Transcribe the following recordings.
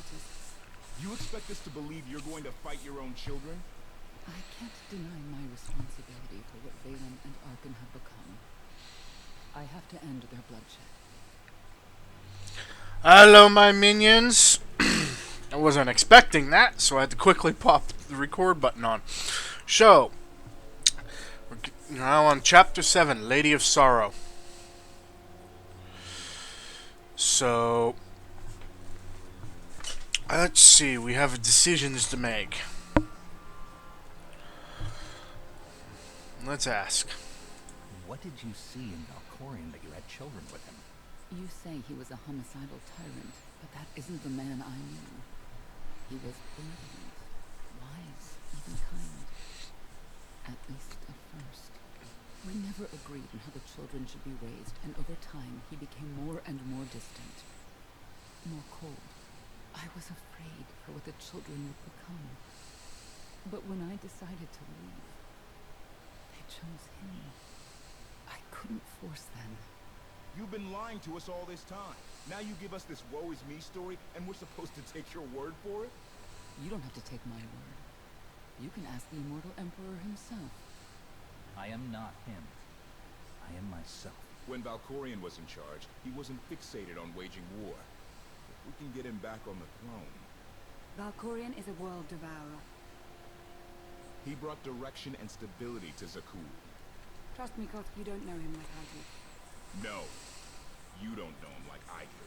scientists. You expect us to believe you're going to fight your own children? I can't deny my responsibility for what Valen and Arkan have become. I have to end their bloodshed. Hello, my minions. I wasn't expecting that, so I had to quickly pop the record button on. So, we're now on Chapter 7, Lady of Sorrow. So, let's see, we have decisions to make. Let's ask. What did you see in Valkorion that you had children with him? You say he was a homicidal tyrant, but that isn't the man I knew. He was benevolent, wise, even kind. At least at first. We never agreed on how the children should be raised, and over time he became more and more distant. More cold. I was afraid for what the children would become. But when I decided to leave, they chose him. I couldn't force them. You've been lying to us all this time. Now you give us this woe is me story, and we're supposed to take your word for it? You don't have to take my word. You can ask the immortal emperor himself. I am not him. I am myself. When Valkorion was in charge, he wasn't fixated on waging war. If we can get him back on the throne... Valkorion is a world devourer. He brought direction and stability to Zakuul. Trust me, Koth, you don't know him like I do. No. You don't know him like I do.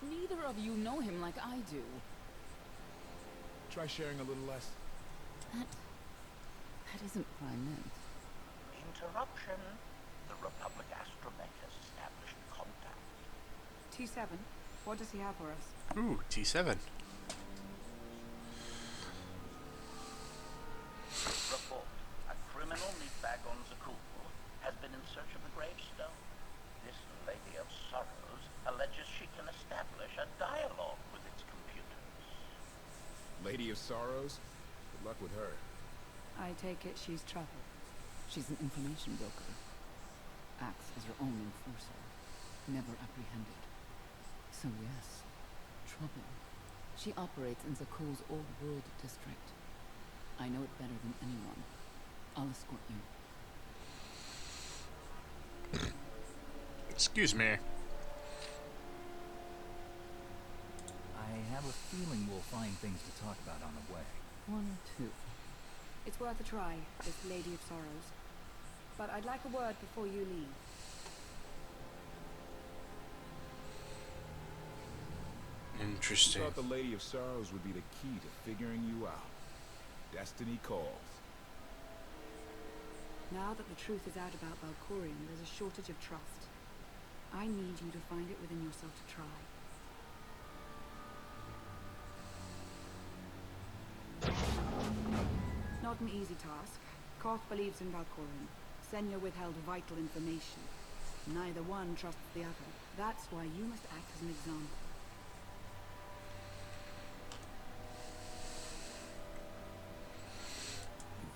Neither of you know him like I do. Try sharing a little less. That isn't what I meant. Interruption. The Republic Astromech has established contact. T7, what does he have for us? Ooh, T7. Report. A criminal meatbag on Zakuul has been in search of the gravestone. This Lady of Sorrows alleges she can establish a dialogue with its computers. Lady of Sorrows? Good luck with her. I take it she's trouble. She's an information broker. Acts as her own enforcer. Never apprehended. So yes, trouble. She operates in Zakuul's Old World district. I know it better than anyone. I'll escort you. Excuse me. I have a feeling we'll find things to talk about on the way. One or two. It's worth a try, this Lady of Sorrows. But I'd like a word before you leave. Interesting. Thought the Lady of Sorrows would be the key to figuring you out. Destiny calls. Now that the truth is out about Valkorion, there's a shortage of trust. I need you to find it within yourself to try. Not an easy task. Koth believes in Valkorion. Senya withheld vital information. Neither one trusts the other. That's why you must act as an example.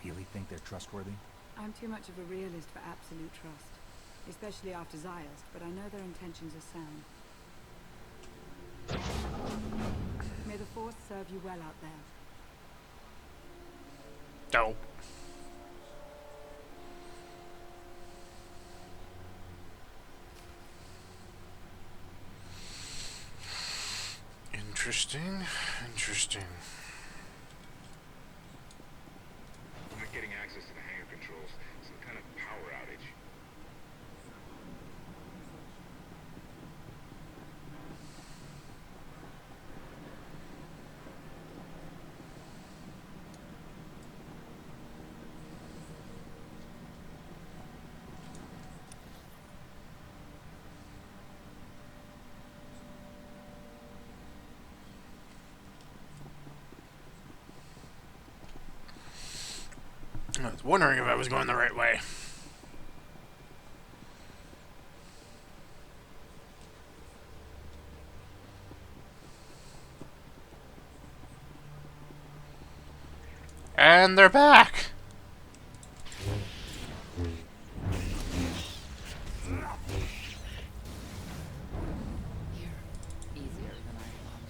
You really think they're trustworthy? I'm too much of a realist for absolute trust. Especially after Zayas, but I know their intentions are sound. May the Force serve you well out there. Dope. Interesting. Interesting. Not getting access to the hangar controls. Some kind of power outage. I was wondering if I was going the right way. And they're back. Here. Easier than I thought.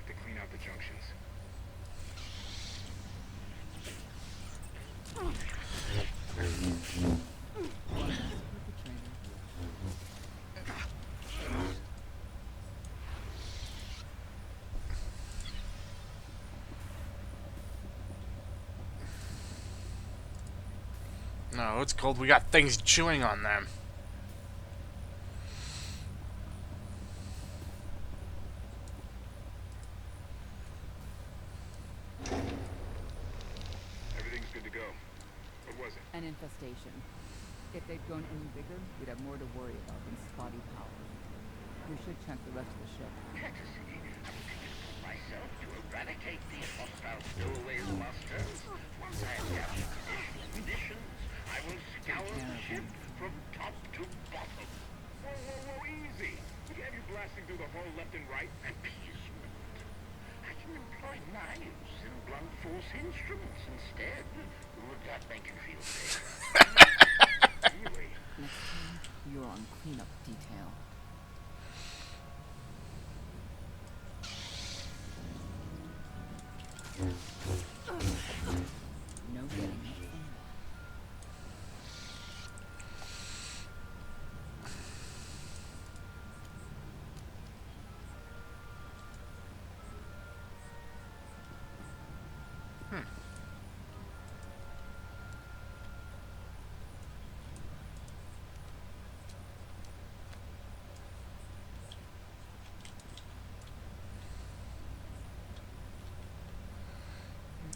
to clean out the junctions. One less perpetrator. No, it's cold. We got things chewing on them. Everything's good to go. What was it? An infestation. If they'd grown any bigger, we'd have more to worry about than spotty power. We should check the rest of the ship. Courtesy, I will take it upon myself to eradicate these hostile stowaways, masters. Once I have gathered additional conditions, I will scour the ship from top to bottom. Whoa, easy. Look at you blasting through the hull left and right. Appeasement. I can employ knives and blunt force instruments instead. Would that make you feel safe? Anyway, Next time, you're on cleanup detail. No getting up from that.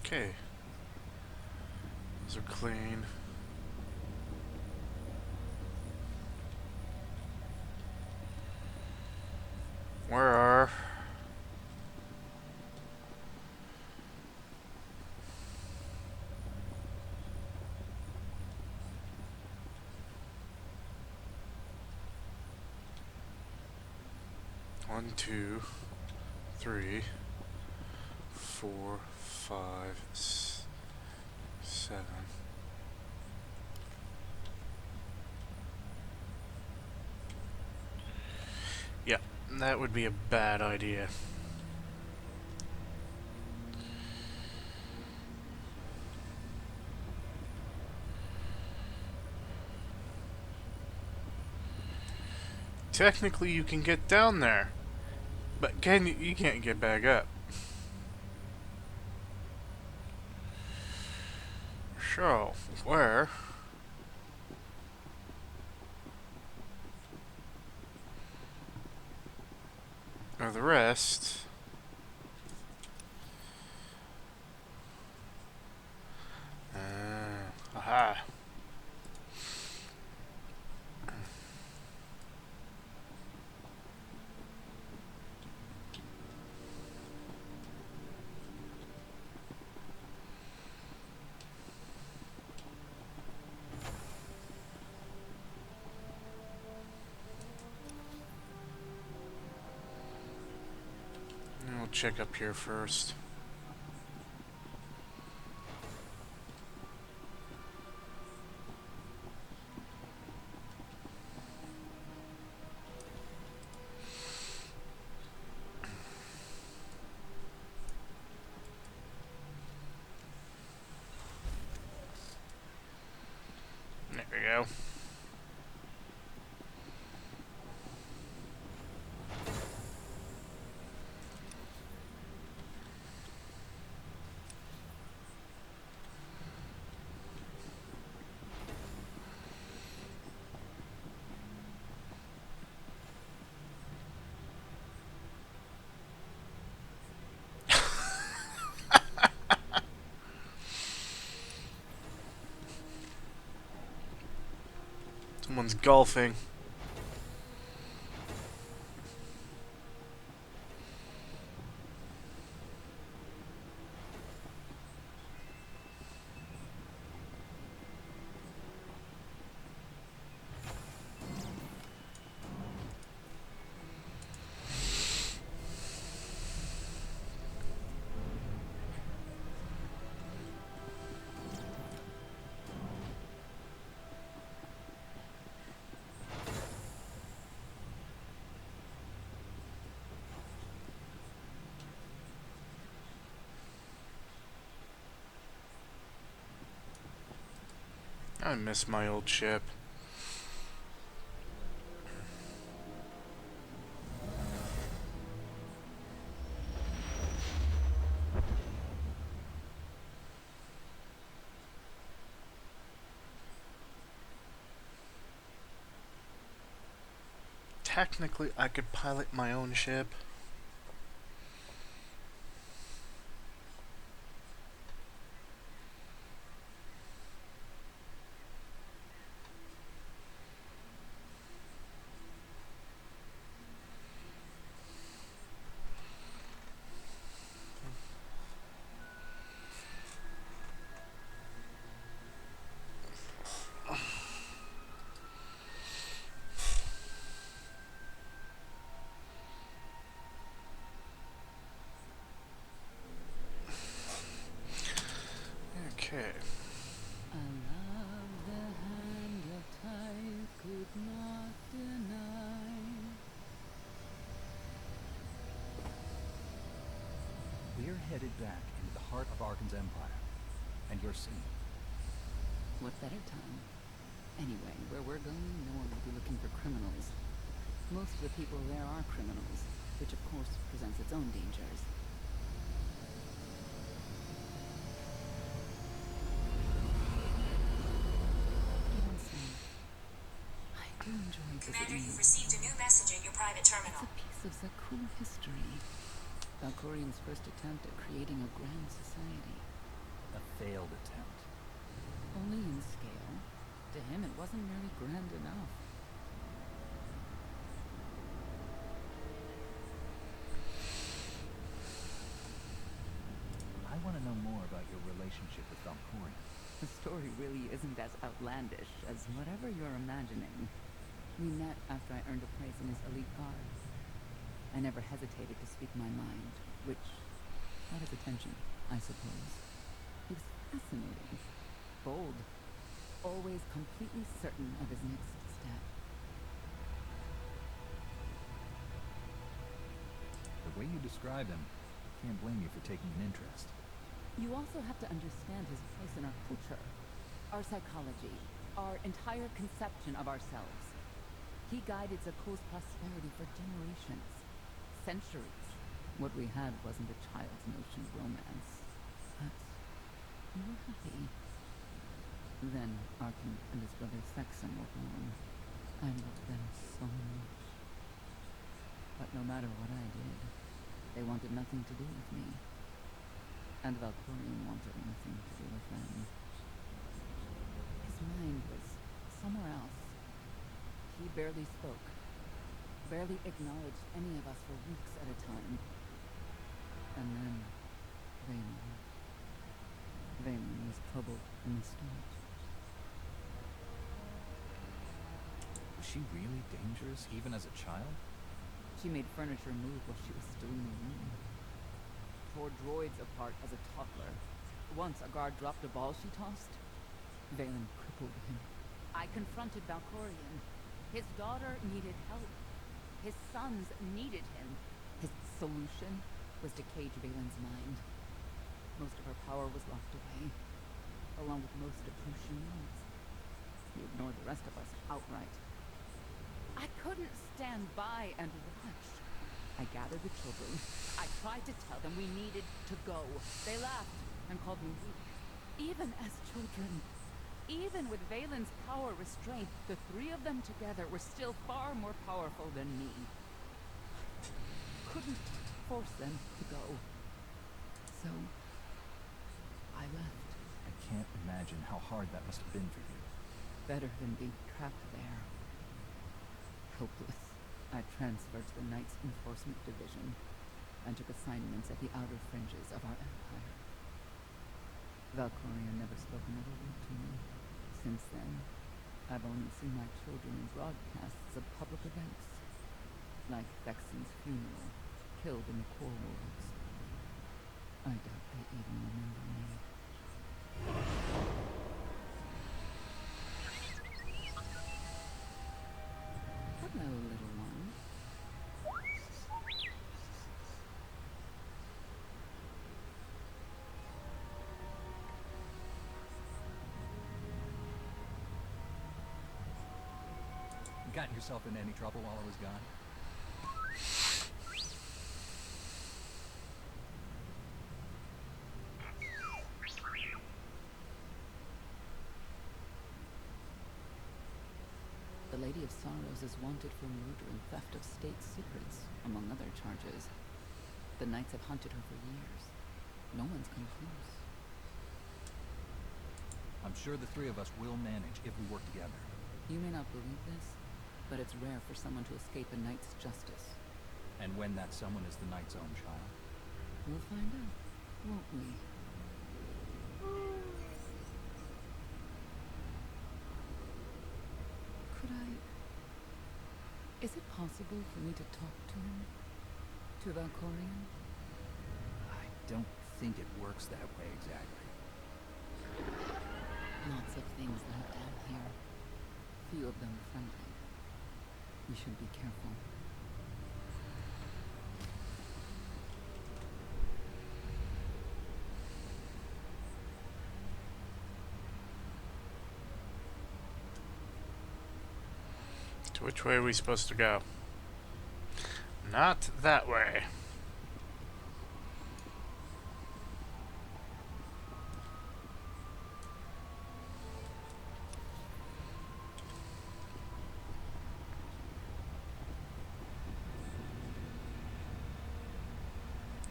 Okay. Those are clean. Where are... One, two, three, 4, 5, 7. Yeah, that would be a bad idea. Technically, you can get down there, but you can't get back up. So, where are the rest? Aha. We'll check up here first. There we go. Someone's golfing. I miss my old ship. Technically, I could pilot my own ship. Okay. I love the hand of time could not deny. We're headed back into the heart of Arkan's empire. And you're seeing. What better time? Anyway, where we're going, no one will be looking for criminals. Most of the people there are criminals, which of course presents its own dangers. Even so, I do enjoy Commander, visiting. you've received a new message at your private It's terminal. a piece of Zakul history. Valkorian's first attempt at creating a grand society. A failed attempt. Only in scale. To him, it wasn't merely grand enough. I want to know more about your relationship with Valkorian. The story really isn't as outlandish as whatever you're imagining. We met after I earned a place in his elite guard. I never hesitated to speak my mind, which got his attention, I suppose. He was fascinating, bold, always completely certain of his next step. The way you describe him, can't blame you for taking an interest. You also have to understand his place in our culture, our psychology, our entire conception of ourselves. He guided Zakul's prosperity for generations, centuries. What we had wasn't a child's notion of romance, but we were happy. Then Arkin and his brother Sexton were born. I loved them so much. But no matter what I did, they wanted nothing to do with me. And Valkorian wanted nothing to do with them. His mind was somewhere else. He barely spoke, barely acknowledged any of us for weeks at a time. And then, Valen was troubled from the start. Was she really dangerous, even as a child? She made furniture move while she was still in the room. Tore droids apart as a toddler. Once a guard dropped a ball she tossed. Valen crippled him. I confronted Valkorian. His daughter needed help. His sons needed him. His solution was to cage Valen's mind. Most of her power was locked away, along with most of who she was. He ignored the rest of us outright. I couldn't stand by and watch. I gathered the children. I tried to tell them we needed to go. They laughed and called me weak. Even as children, even with Valen's power restrained, the three of them together were still far more powerful than me. Couldn't force them to go. So, I left. I can't imagine how hard that must have been for you. Better than being trapped there. Hopeless, I transferred to the Knights Enforcement Division and took assignments at the outer fringes of our empire. Valkorian never spoke another word to me. Since then, I've only seen my children in broadcasts of public events, like Vexen's funeral, killed in the Core Wars. I doubt they even remember me. Hello, little one. Gotten yourself in any trouble while I was gone? The Lady of Sorrows is wanted for murder and theft of state secrets, among other charges. The Knights have hunted her for years. No one's come close. I'm sure the three of us will manage if we work together. You may not believe this, but it's rare for someone to escape a knight's justice. And when that someone is the knight's own child? We'll find out, won't we? Could I... Is it possible for me to talk to him? To Valkorion? I don't think it works that way exactly. Lots of things live down here. Few of them friendly. We should be careful. To which way are we supposed to go? Not that way.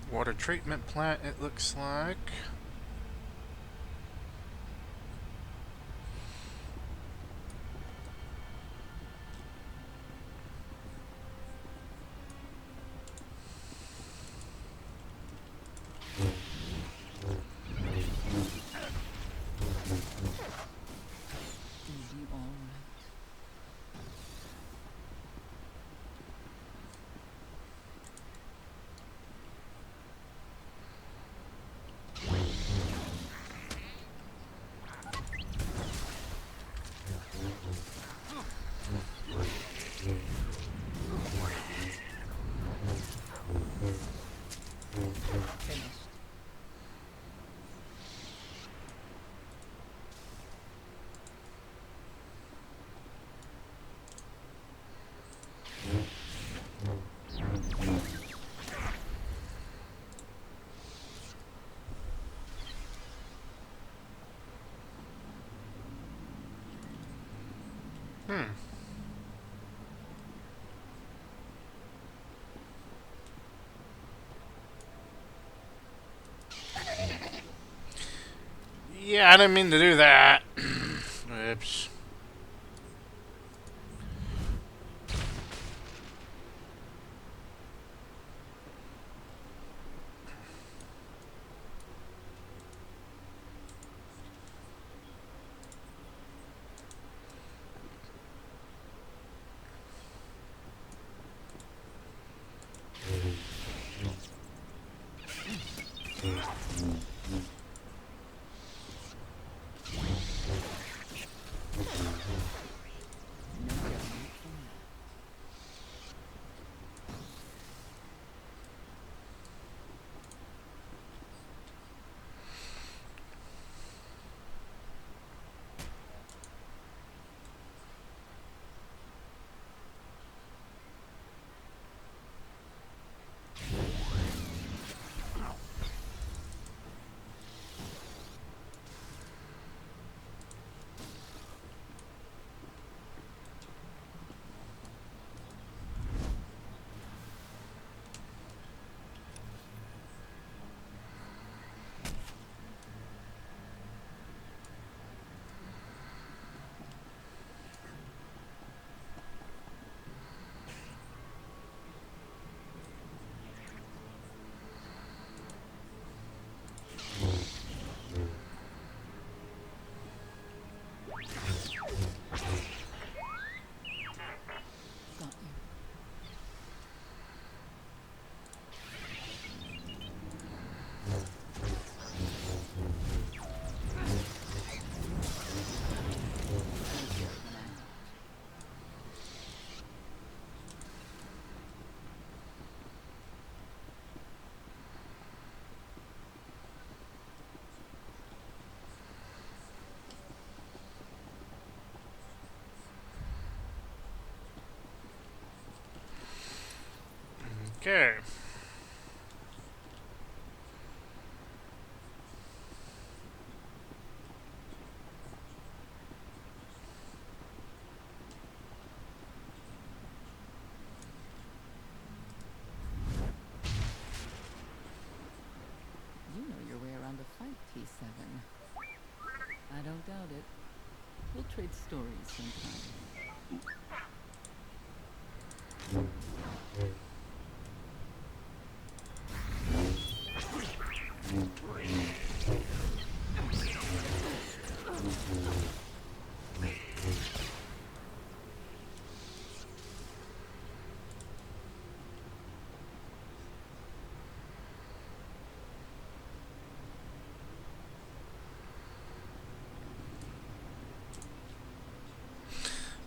Water treatment plant, it looks like. Is he all right? Finished. Yeah, I didn't mean to do that. Oops. Okay. You know your way around a fight, T7. I don't doubt it. We'll trade stories sometime.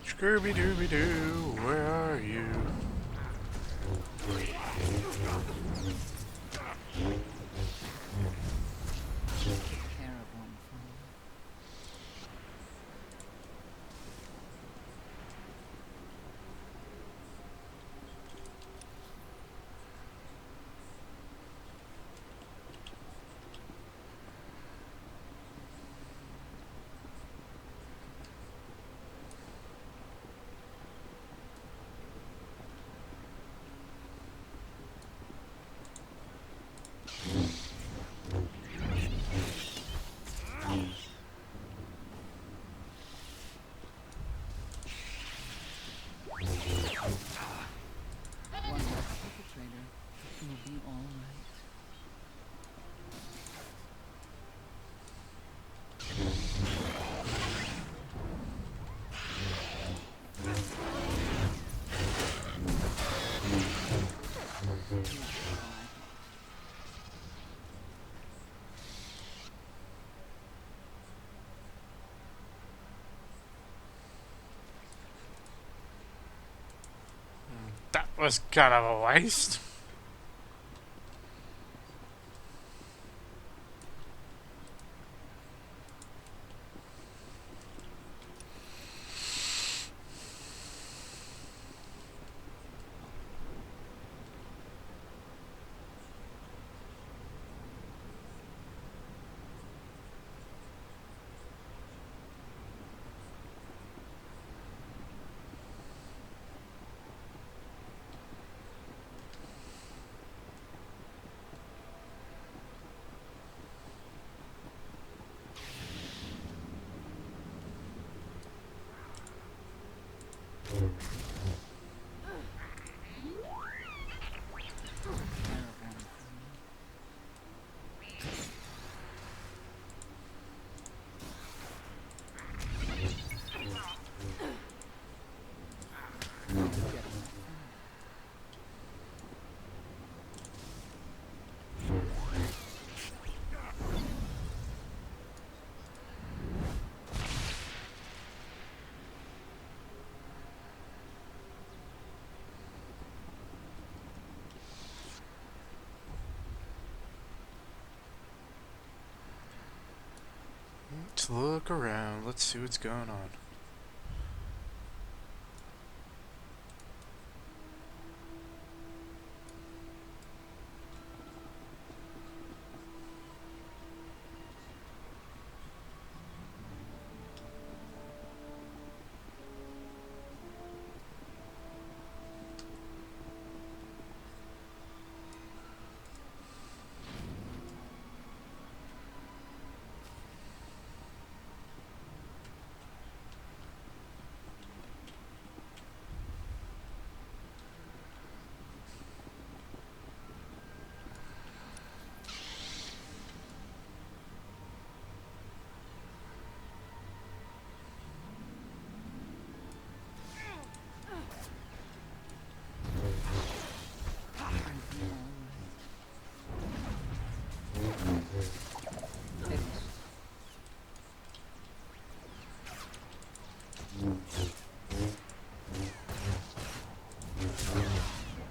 Scooby-Dooby-Doo, where are you? Take care of one for me. One less perpetrator. You'll be all right. That was kind of a waste. Let's look around. Let's see what's going on.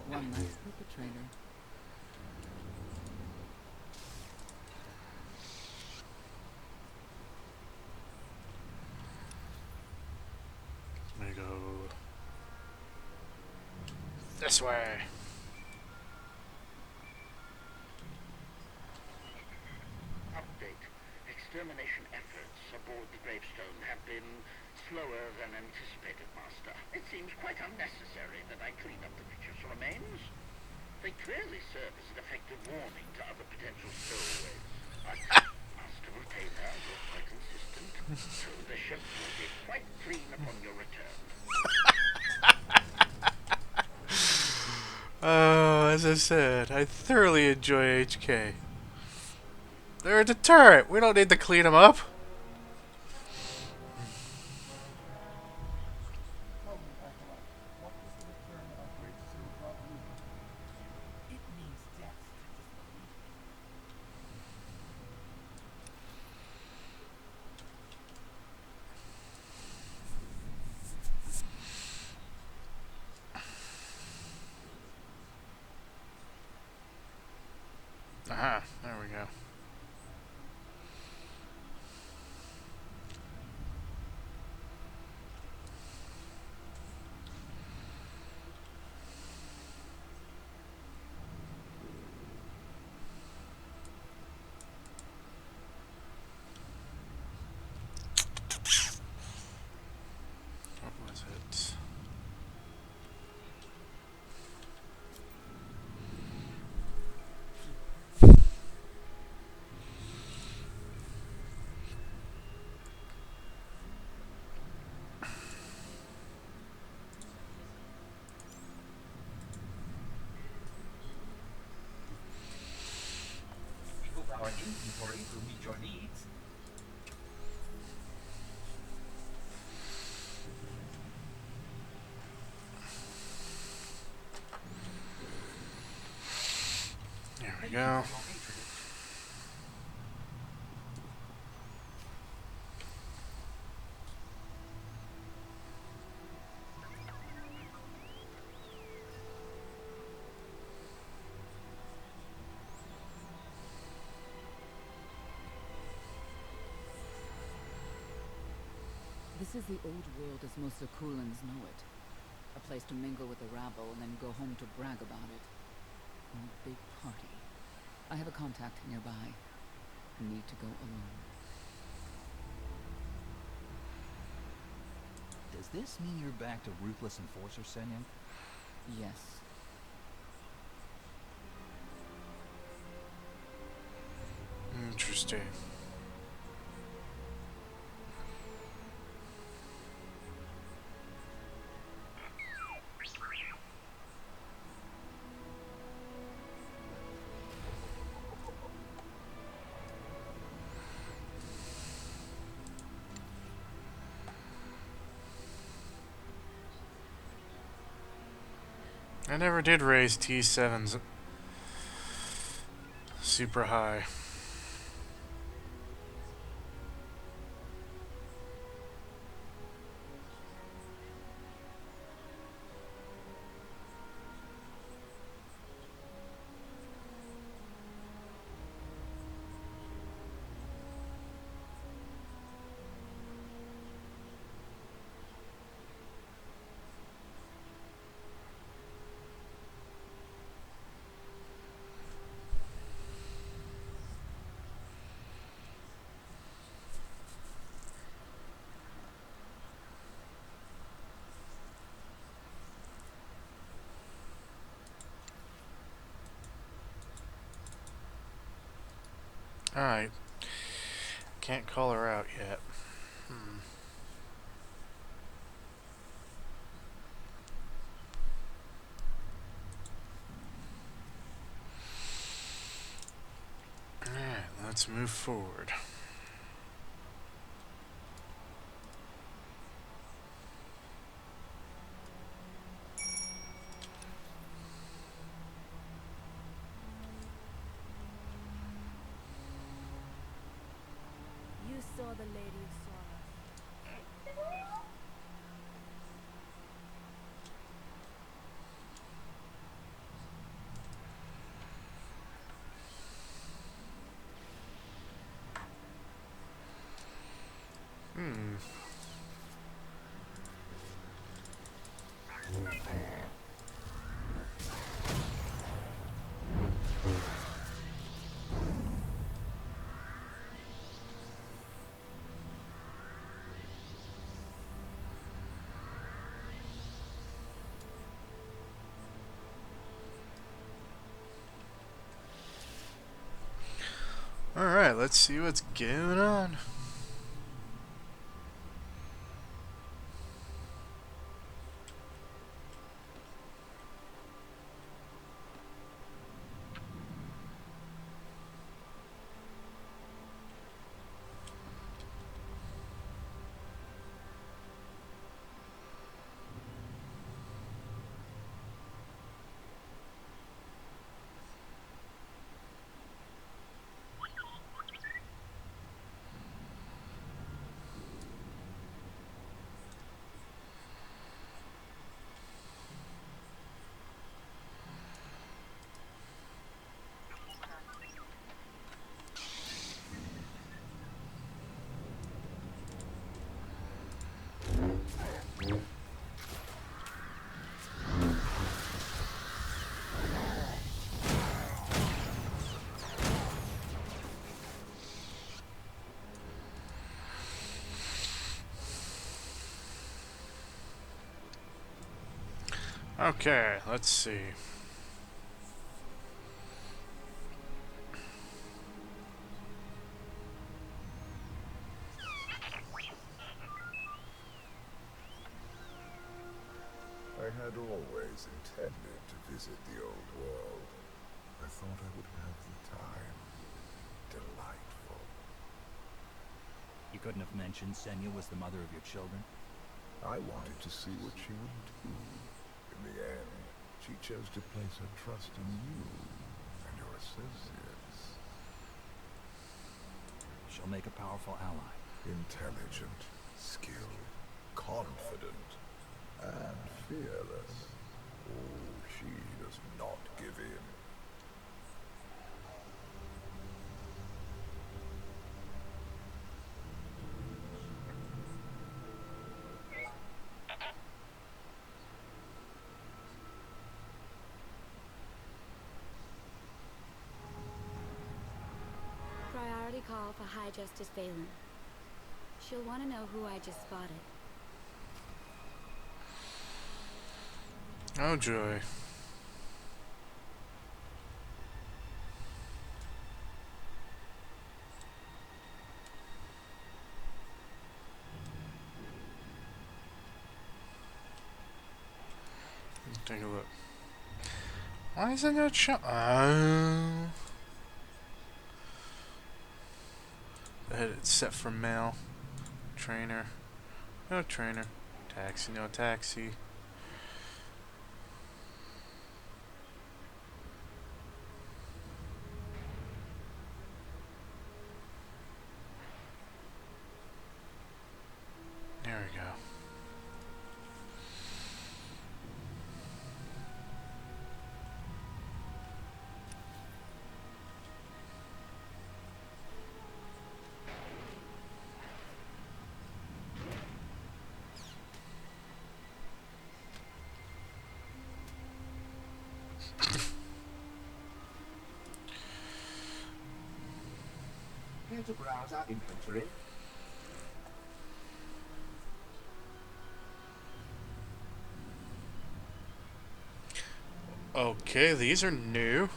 One less perpetrator. Let me go this way. extermination efforts aboard the gravestone have been slower than anticipated, Master. It seems quite unnecessary that I clean up the creature's remains. They clearly serve as an effective warning to other potential stowaways. But, Master Retainer, you're quite insistent, so the ship will be quite clean upon your return. Oh, as I said, I thoroughly enjoy HK. They're a deterrent. We don't need to clean them up. It means death to disbelief. Aha, there we go. What was it? Our inventory will meet your needs. There we go. This is the old world as most Akulans know it. A place to mingle with the rabble and then go home to brag about it. A big party. I have a contact nearby. Need to go alone. Does this mean you're back to ruthless enforcer, Senyan? Yes. Interesting. I never did raise T7s super high. Alright. Can't call her out yet. Alright, let's move forward. You saw the Lady of Sorrow. Alright, let's see what's going on. Okay, let's see. I had always intended to visit the old world. I thought I would have the time. Delightful. You couldn't have mentioned Senya was the mother of your children? I wanted to see what she would do. In the end, she chose to place her trust in you and your associates. She'll make a powerful ally. Intelligent, skilled, confident, and fearless. Oh, she does not give in. Priority call for High Justice Valen. She'll want to know who I just spotted. Oh joy. Let's take a look. Why is it not show? Oh. I had it set for mail. Trainer. No trainer. Taxi, no taxi. There we go. Here to browse our inventory. Okay, these are new.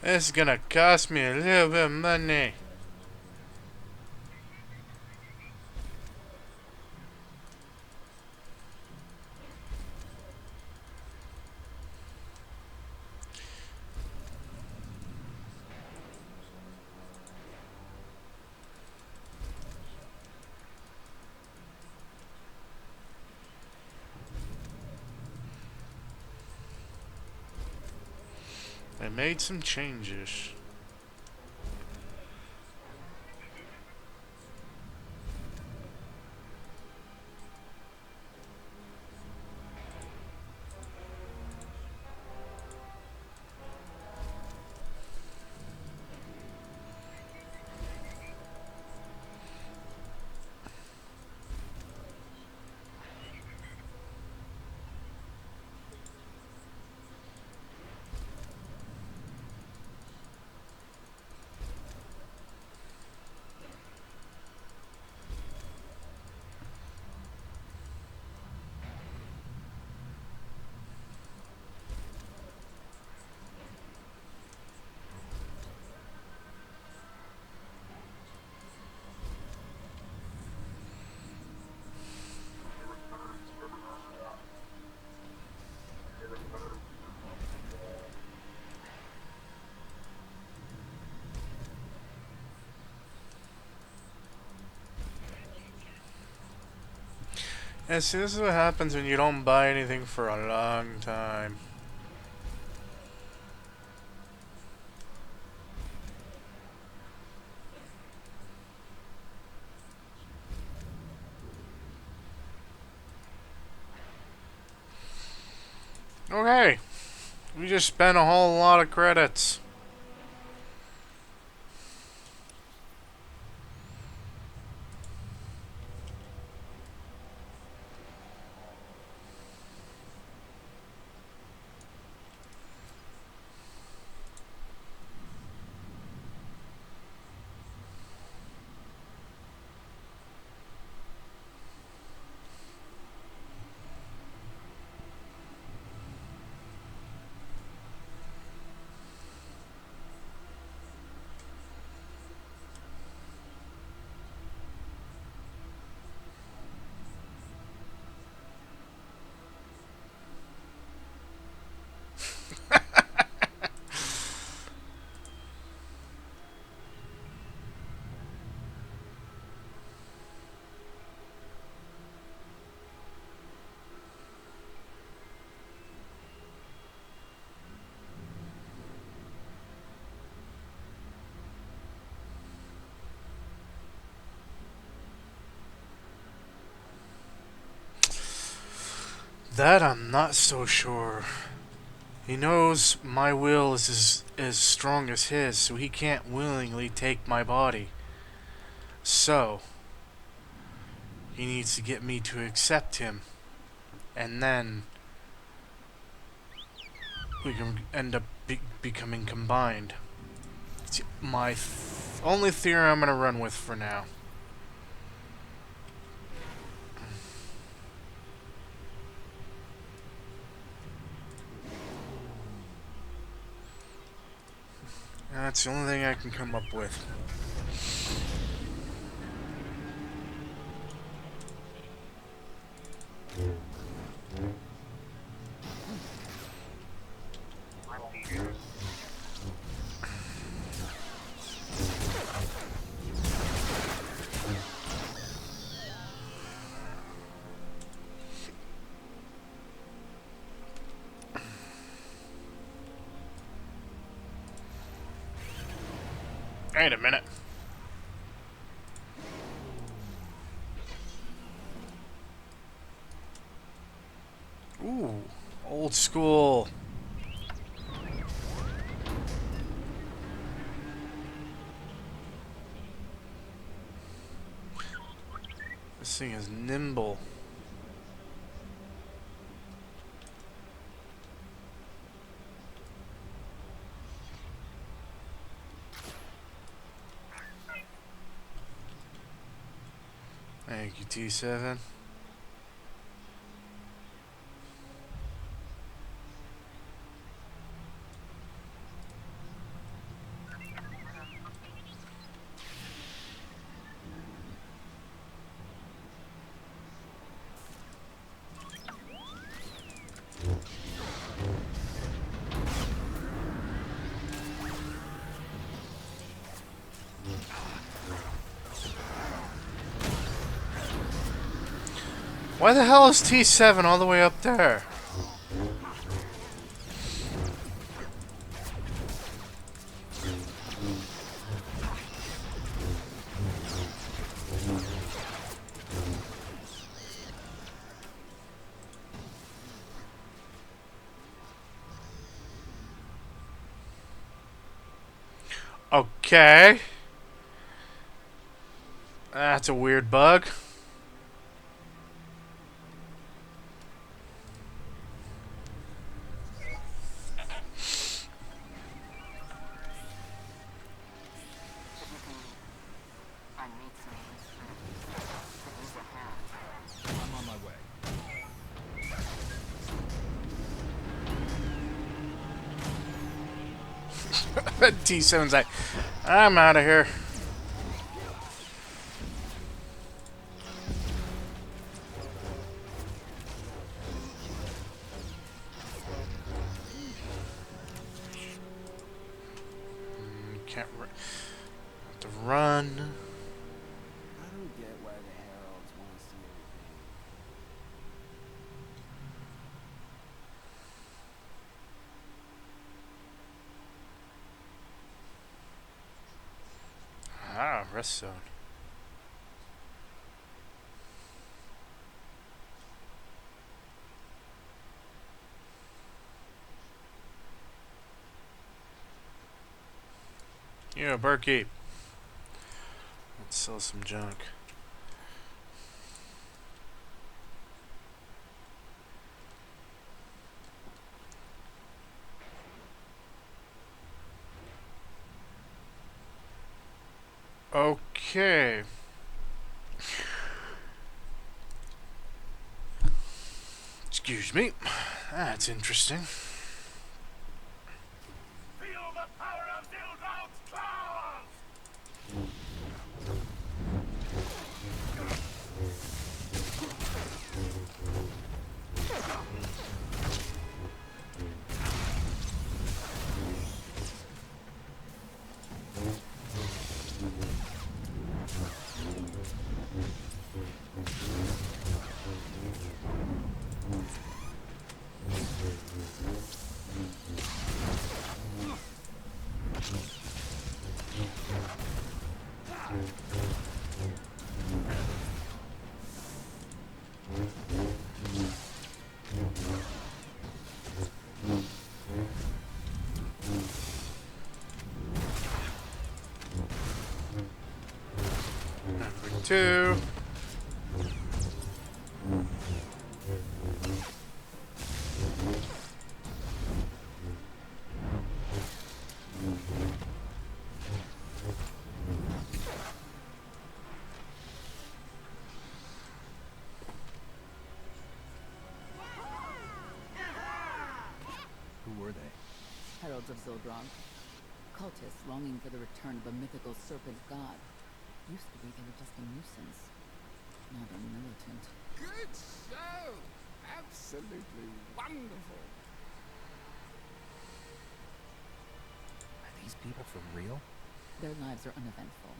This is gonna cost me a little bit of money. They made some changes. Yes, this is what happens when you don't buy anything for a long time. Okay. We just spent a whole lot of credits. That I'm not so sure. He knows my will is as strong as his, so he can't willingly take my body. So, he needs to get me to accept him. And then, we can end up becoming combined. It's my only theory I'm gonna run with for now. That's the only thing I can come up with. Wait a minute. Ooh, old school. This thing is nimble. Thank you, T7. Why the hell is T7 all the way up there? Okay. That's a weird bug. I'm on my way. T7's like, I'm out of here. Can't have to run. I don't get why the Heralds want to see everything rest zone. Yeah, barkeep. Let's sell some junk. Okay. Excuse me. That's interesting. Feel the power of Zildrov's claws! Number 2. Who were they? Heralds of Zildrog. Cultists longing for the return of a mythical serpent god. Used to be they were just a nuisance. Now they're militant. Good show! Absolutely wonderful. Are these people for real? Their lives are uneventful.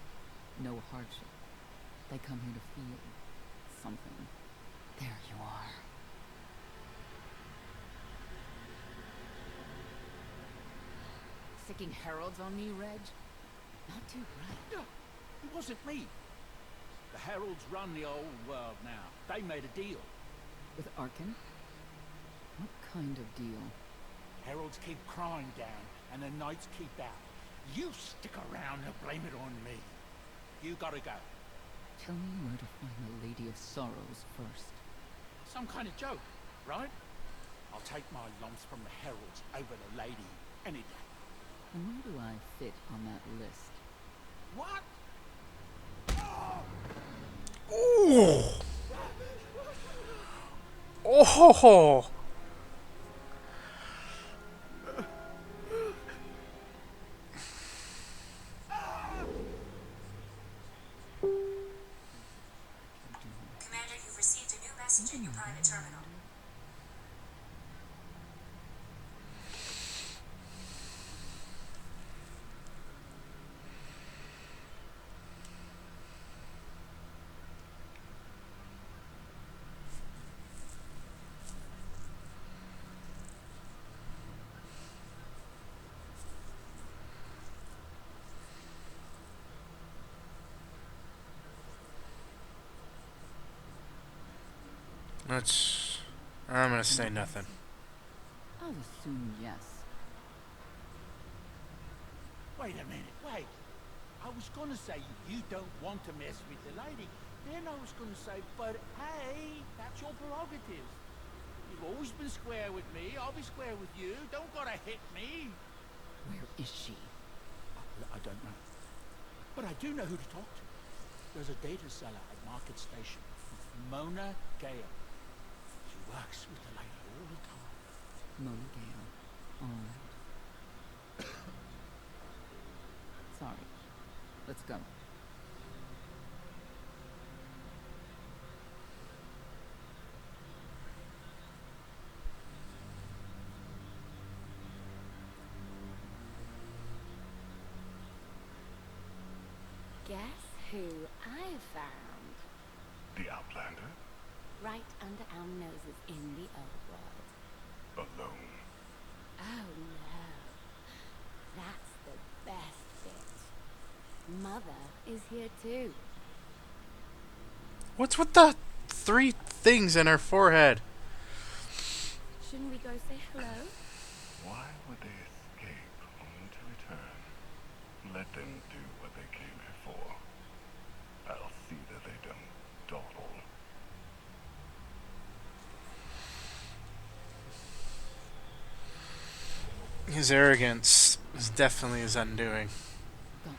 No hardship. They come here to feel something. There you are. Sicking heralds on me, Reg? Not too bright. It wasn't me. The heralds run the old world now. They made a deal. With Arkin? What kind of deal? Heralds keep crime down, and the knights keep out. You stick around and blame it on me. You gotta go. Tell me where to find the Lady of Sorrows first. Some kind of joke, right? I'll take my lumps from the heralds over the lady any day. And where do I fit on that list? What? Ooh. Oh. Commander, you've received a new message in your private terminal. I'm gonna say nothing. I'll assume yes. Wait a minute, wait. I was gonna say you don't want to mess with the lady. Then I was gonna say, but hey, that's your prerogative. You've always been square with me, I'll be square with you. Don't gotta hit me. Where is she? I don't know. But I do know who to talk to. There's a data seller at Market Station. Mona Gale. She works with the lady all the time. Mona Gale. All right. Sorry. Let's go. Guess who I found? The Outlander? Right under our noses in the old world. Alone. Oh no. That's the best bit. Mother is here too. What's with the 3 things in her forehead? Shouldn't we go say hello? Why would they escape only to return? Let them do what they came here for. I'll see that they don't dawdle. His arrogance is definitely his undoing. Got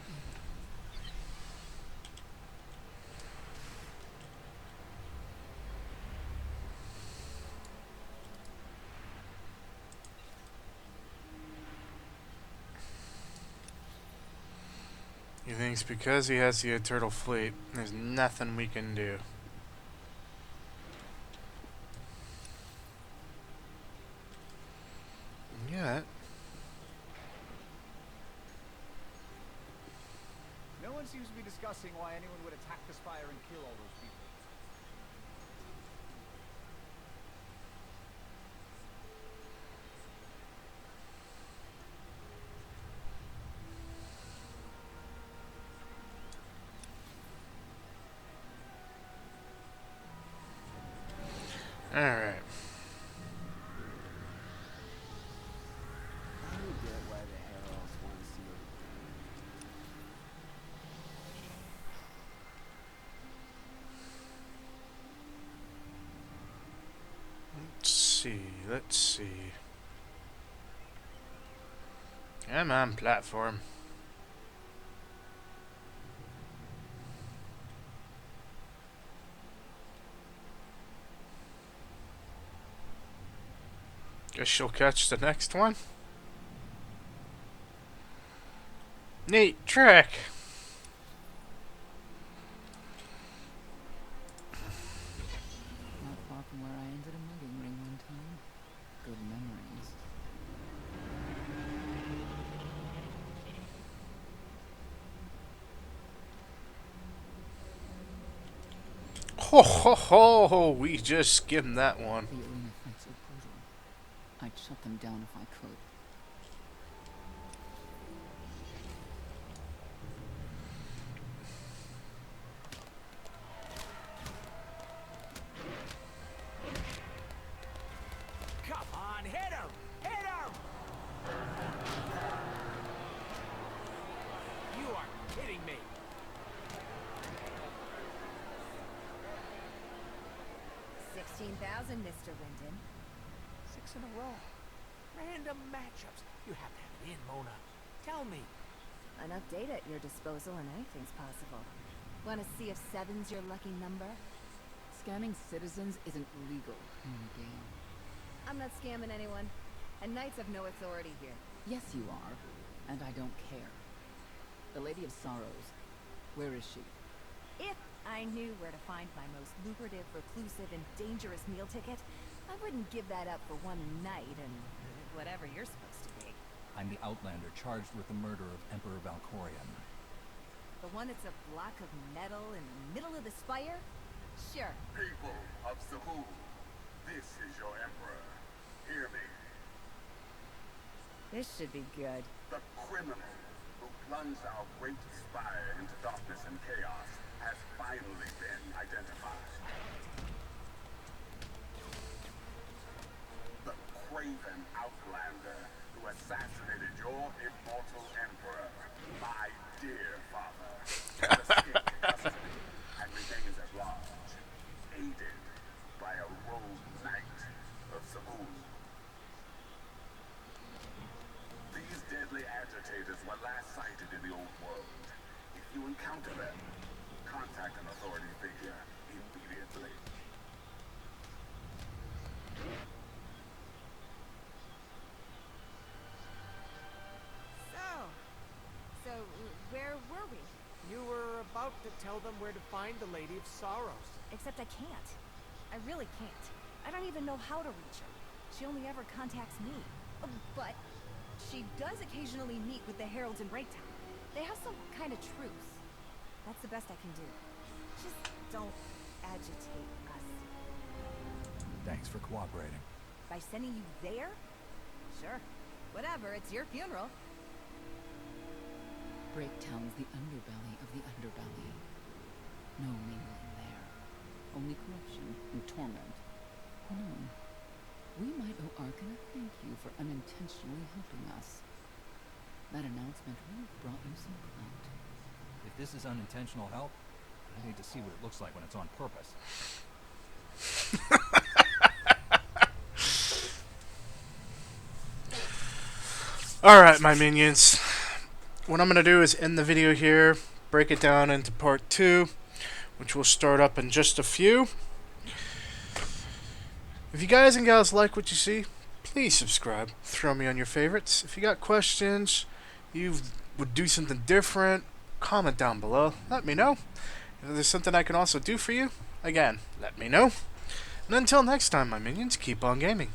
He thinks because he has the Eternal Fleet, there's nothing we can do. Yeah. No one seems to be discussing why anyone would attack the Spire and kill all those people. Alright. I don't get why the Heralds want to see Let's see. Come on, platform. Guess she'll catch the next one. Neat trick. not far from where I ended a mugging ring one time. Good memories. Ho ho ho! We just skimmed that one. The arena fights are brutal. I'd shut them down if I could. Come on, hit him! Hit him! You are kidding me. 16,000, Mr. Linden. 6 in a row. Random matchups. You have to have it in, Mona. Tell me. Enough data at your disposal and anything's possible. Want to see if 7's your lucky number? Scamming citizens isn't legal in the game. I'm not scamming anyone. And knights have no authority here. Yes, you are. And I don't care. The Lady of Sorrows. Where is she? If I knew where to find my most lucrative, reclusive, and dangerous meal ticket, I wouldn't give that up for one night and whatever you're supposed to be. I'm the Outlander charged with the murder of Emperor Valkorion. The one that's a block of metal in the middle of the spire? Sure. People of Cebu, this is your emperor. Hear me. This should be good. The criminal who plunged our great spire into darkness and chaos has finally been identified. The craven Outlander who assassinated your immortal emperor, my dear father, has escaped custody and remains at large, aided by a rogue knight of Cebu. These deadly agitators were last sighted in the old world. If you encounter them, contact an authority figure immediately. So, where were we? You were about to tell them where to find the Lady of Sorrows. Except I can't. I really can't. I don't even know how to reach her. She only ever contacts me. But she does occasionally meet with the Heralds in Breaktown. They have some kind of truce. That's the best I can do. Just don't agitate us. Thanks for cooperating. By sending you there? Sure. Whatever, it's your funeral. Breaktown's the underbelly of the underbelly. No mingling there. Only corruption and torment. Who knows? We might owe Arkin a thank you for unintentionally helping us. That announcement really brought you some clout. If this is unintentional help, I need to see what it looks like when it's on purpose. Alright, my minions. What I'm going to do is end the video here, break it down into part 2, which will start up in just a few. If you guys and gals like what you see, please subscribe. Throw me on your favorites. If you got questions, you would do something different, comment down below. Let me know. If there's something I can also do for you, again, let me know. And until next time, my minions, keep on gaming.